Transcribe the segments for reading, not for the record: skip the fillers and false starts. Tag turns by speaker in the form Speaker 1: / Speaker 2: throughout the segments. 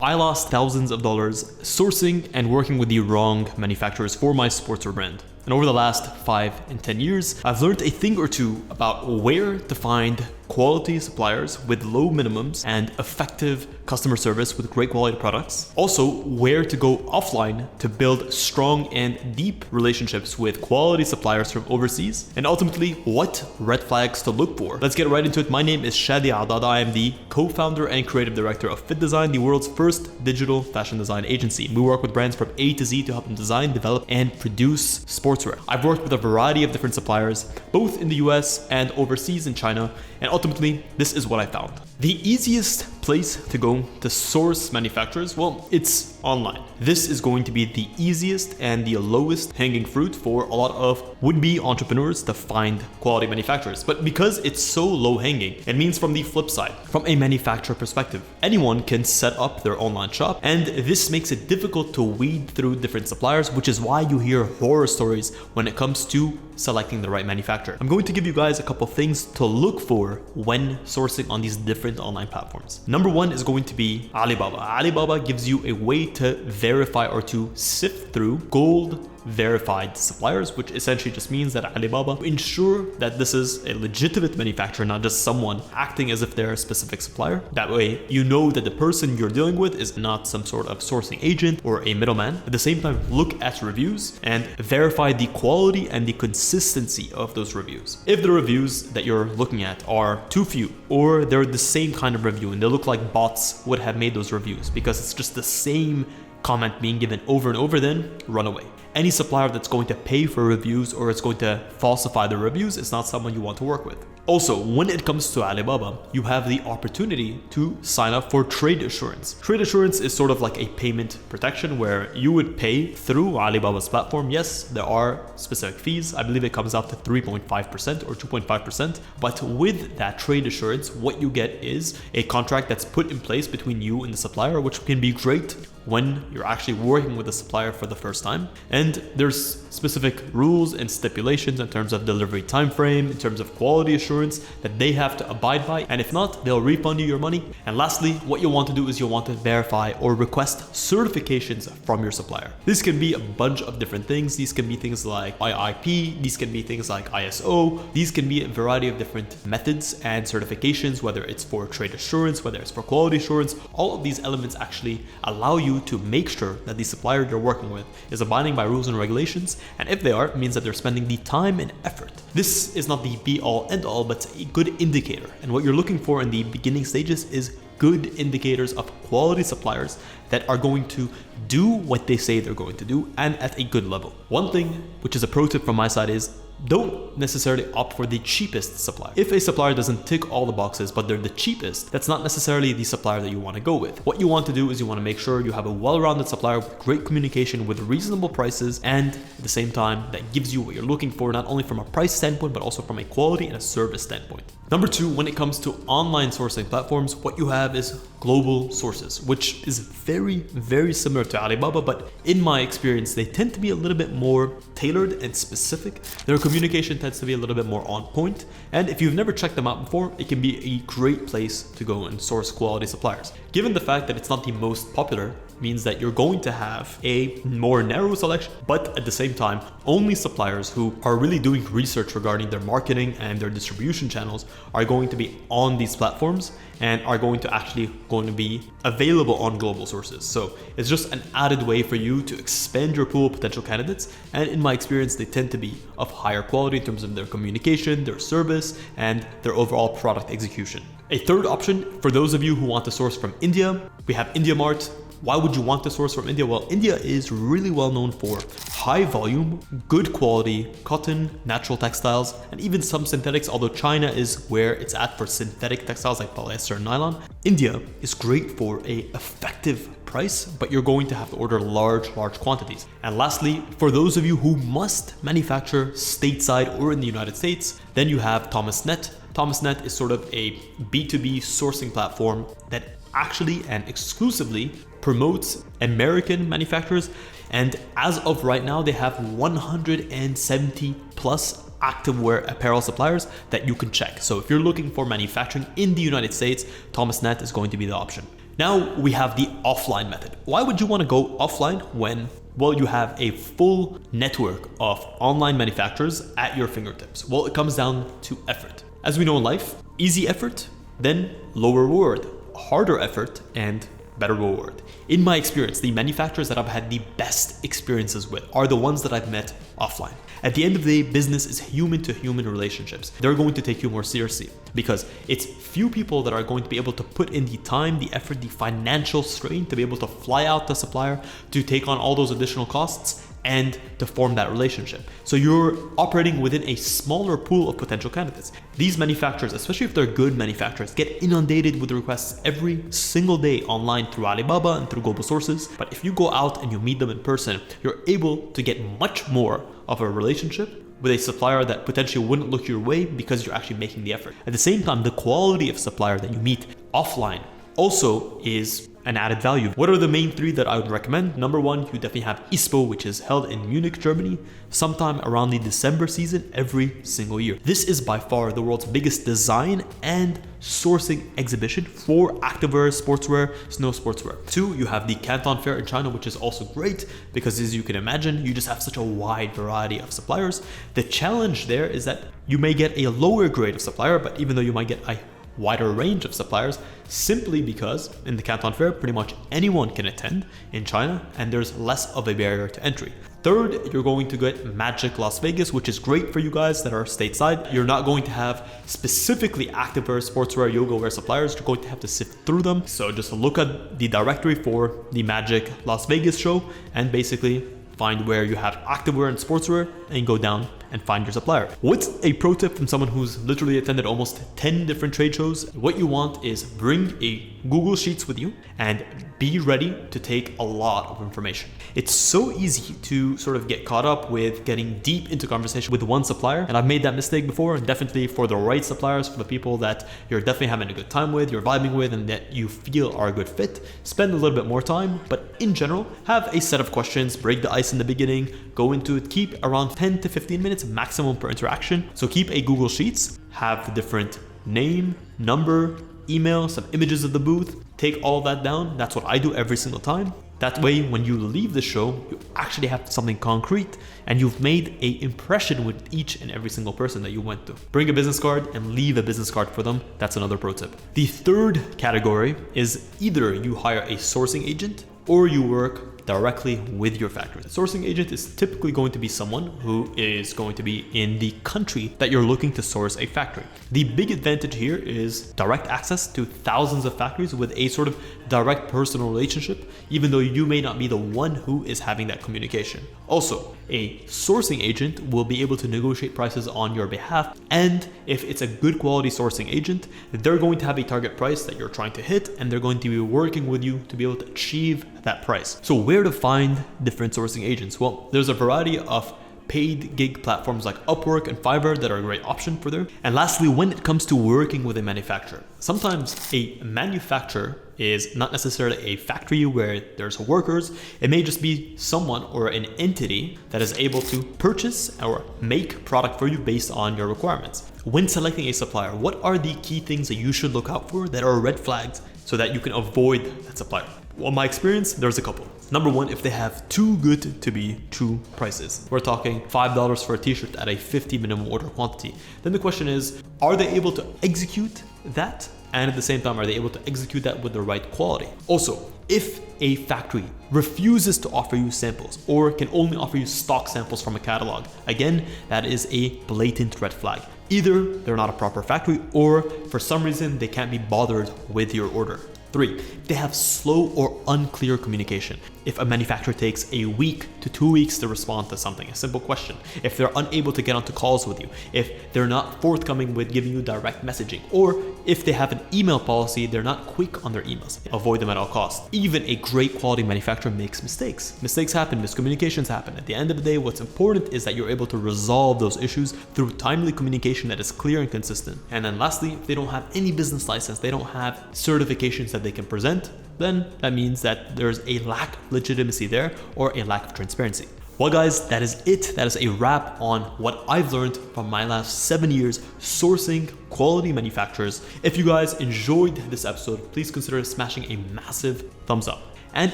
Speaker 1: I lost thousands of dollars sourcing and working with the wrong manufacturers for my sportswear brand. And over the last 5 and 10 years, I've learned a thing or two about where to find quality suppliers with low minimums and effective customer service with great quality products. Also, where to go offline to build strong and deep relationships with quality suppliers from overseas. And ultimately, what red flags to look for. Let's get right into it. My name is Shadi Adad. I am the co-founder and creative director of Fittdesign, the world's first digital fashion design agency. We work with brands from A to Z to help them design, develop, and produce sportswear. I've worked with a variety of different suppliers, both in the US and overseas in China, and ultimately, this is what I found. The easiest place to go to source manufacturers, well, it's online. This is going to be the easiest and the lowest hanging fruit for a lot of would-be entrepreneurs to find quality manufacturers. But because it's so low hanging, it means from the flip side, from a manufacturer perspective, anyone can set up their online shop, and this makes it difficult to weed through different suppliers, which is why you hear horror stories when it comes to selecting the right manufacturer. I'm going to give you guys a couple things to look for when sourcing on these different online platforms. Number one is going to be Alibaba. Alibaba gives you a way to verify or to sift through gold verified suppliers, which essentially just means that Alibaba ensure that this is a legitimate manufacturer, not just someone acting as if they're a specific supplier. That way, you know that the person you're dealing with is not some sort of sourcing agent or a middleman. At the same time, look at reviews and verify the quality and the consistency of those reviews. If the reviews that you're looking at are too few, or they're the same kind of review and they look like bots would have made those reviews because it's just the same comment being given over and over, then run away. Any supplier that's going to pay for reviews or it's going to falsify the reviews is not someone you want to work with. Also, when it comes to Alibaba, you have the opportunity to sign up for trade assurance. Trade assurance is sort of like a payment protection where you would pay through Alibaba's platform. Yes, there are specific fees. I believe it comes out to 3.5% or 2.5%. But with that trade assurance, what you get is a contract that's put in place between you and the supplier, which can be great when you're actually working with a supplier for the first time. And there's specific rules and stipulations in terms of delivery time frame, in terms of quality assurance that they have to abide by, and if not, they'll refund you your money. And lastly, what you'll want to do is you'll want to verify or request certifications from your supplier. This can be a bunch of different things. These can be things like IIP, these can be things like ISO, these can be a variety of different methods and certifications, whether it's for trade assurance, whether it's for quality assurance. All of these elements actually allow you to make sure that the supplier you're working with is abiding by rules and regulations, and if they are, it means that they're spending the time and effort. This is not the be-all end-all, but a good indicator, and what you're looking for in the beginning stages is good indicators of quality suppliers that are going to do what they say they're going to do and at a good level. One thing, which is a pro tip from my side, is don't necessarily opt for the cheapest supplier. If a supplier doesn't tick all the boxes, but they're the cheapest, that's not necessarily the supplier that you want to go with. What you want to do is you want to make sure you have a well-rounded supplier with great communication, with reasonable prices, and at the same time that gives you what you're looking for, not only from a price standpoint, but also from a quality and a service standpoint. Number two, when it comes to online sourcing platforms, what you have is global sources, which is very, very similar to Alibaba, but in my experience, they tend to be a little bit more tailored and specific. Their communication tends to be a little bit more on point. And if you've never checked them out before, it can be a great place to go and source quality suppliers. Given the fact that it's not the most popular, means that you're going to have a more narrow selection, but at the same time, only suppliers who are really doing research regarding their marketing and their distribution channels are going to be on these platforms and are going to be available on global sources. So it's just an added way for you to expand your pool of potential candidates. And in my experience, they tend to be of higher quality in terms of their communication, their service, and their overall product execution. A third option for those of you who want to source from India, we have IndiaMart. Why would you want to source from India? Well, India is really well known for high volume, good quality cotton, natural textiles, and even some synthetics, although China is where it's at for synthetic textiles like polyester and nylon. India is great for an effective price, but you're going to have to order large quantities. And lastly, for those of you who must manufacture stateside or in the United States, then you have ThomasNet. ThomasNet is sort of a B2B sourcing platform that actually and exclusively promotes American manufacturers, and as of right now they have 170 plus activewear apparel suppliers that you can check. So if you're looking for manufacturing in the United States, ThomasNet is going to be the option. Now we have the offline method. Why would you want to go offline when, well, you have a full network of online manufacturers at your fingertips? Well, it comes down to effort. As we know in life, easy effort, then lower reward, harder effort, and better reward. In my experience, the manufacturers that I've had the best experiences with are the ones that I've met offline. At the end of the day, business is human to human relationships. They're going to take you more seriously because it's few people that are going to be able to put in the time, the effort, the financial strain to be able to fly out the supplier, to take on all those additional costs, and to form that relationship. So you're operating within a smaller pool of potential candidates. These manufacturers, especially if they're good manufacturers, get inundated with requests every single day online through Alibaba and through global sources. But if you go out and you meet them in person, you're able to get much more of a relationship with a supplier that potentially wouldn't look your way because you're actually making the effort. At the same time, the quality of supplier that you meet offline also is an added value. What are the main three that I would recommend? Number one, you definitely have ISPO, which is held in Munich, Germany, sometime around the December season every single year. This is by far the world's biggest design and sourcing exhibition for activewear, sportswear, snow sportswear. Two, you have the Canton Fair in China, which is also great because as you can imagine, you just have such a wide variety of suppliers. The challenge there is that you may get a lower grade of supplier, but even though you might get a wider range of suppliers, simply because in the Canton Fair, pretty much anyone can attend in China and there's less of a barrier to entry. Third, you're going to get Magic Las Vegas, which is great for you guys that are stateside. You're not going to have specifically activewear, sportswear, yoga wear suppliers. You're going to have to sift through them. So just look at the directory for the Magic Las Vegas show and basically find where you have activewear and sportswear and go down and find your supplier. What's a pro tip from someone who's literally attended almost 10 different trade shows? What you want is bring a Google Sheets with you and be ready to take a lot of information. It's so easy to sort of get caught up with getting deep into conversation with one supplier. And I've made that mistake before, and definitely for the right suppliers, for the people that you're definitely having a good time with, you're vibing with, and that you feel are a good fit, spend a little bit more time. But in general, have a set of questions, break the ice in the beginning, go into it, keep around 10 to 15 minutes maximum per interaction. So keep a Google Sheets, have the different name, number, email, some images of the booth, take all that down. That's what I do every single time. That way, when you leave the show, you actually have something concrete and you've made an impression with each and every single person that you went to. Bring a business card and leave a business card for them. That's another pro tip. The third category is either you hire a sourcing agent or you work directly with your factory. The sourcing agent is typically going to be someone who is going to be in the country that you're looking to source a factory. The big advantage here is direct access to thousands of factories with a sort of direct personal relationship, even though you may not be the one who is having that communication. Also, a sourcing agent will be able to negotiate prices on your behalf, and if it's a good quality sourcing agent, they're going to have a target price that you're trying to hit, and they're going to be working with you to be able to achieve that price. So where to find different sourcing agents? Well, there's a variety of paid gig platforms like Upwork and Fiverr that are a great option for there. And lastly, when it comes to working with a manufacturer, sometimes a manufacturer is not necessarily a factory where there's workers. It may just be someone or an entity that is able to purchase or make product for you based on your requirements. When selecting a supplier, what are the key things that you should look out for that are red flags so that you can avoid that supplier? Well, in my experience, there's a couple. Number one, if they have too good to be true prices. We're talking $5 for a t-shirt at a 50 minimum order quantity. Then the question is, are they able to execute that? And at the same time, are they able to execute that with the right quality? Also, if a factory refuses to offer you samples or can only offer you stock samples from a catalog, again, that is a blatant red flag. Either they're not a proper factory or for some reason they can't be bothered with your order. 3, they have slow or unclear communication. If a manufacturer takes a week to 2 weeks to respond to something, a simple question, if they're unable to get onto calls with you, if they're not forthcoming with giving you direct messaging, or if they have an email policy, they're not quick on their emails, avoid them at all costs. Even a great quality manufacturer makes mistakes. Mistakes happen, miscommunications happen. At the end of the day, what's important is that you're able to resolve those issues through timely communication that is clear and consistent. And then lastly, if they don't have any business license, they don't have certifications that they can present, then that means that there's a lack of legitimacy there or a lack of transparency. Well guys, that is it. That is a wrap on what I've learned from my last 7 years sourcing quality manufacturers. If you guys enjoyed this episode, please consider smashing a massive thumbs up. And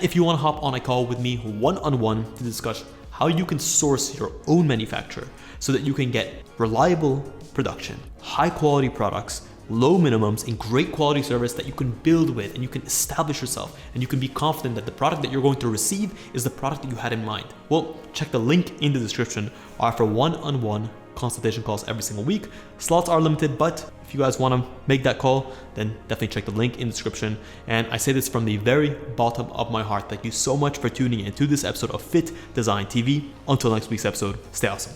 Speaker 1: if you want to hop on a call with me one-on-one to discuss how you can source your own manufacturer so that you can get reliable production, high quality products, low minimums, and great quality service that you can build with, and you can establish yourself, and you can be confident that the product that you're going to receive is the product that you had in mind. Well, check the link in the description. I offer one-on-one consultation calls every single week. Slots are limited, but if you guys want to make that call, then definitely check the link in the description. And I say this from the very bottom of my heart. Thank you so much for tuning in to this episode of Fit Design TV. Until next week's episode, stay awesome.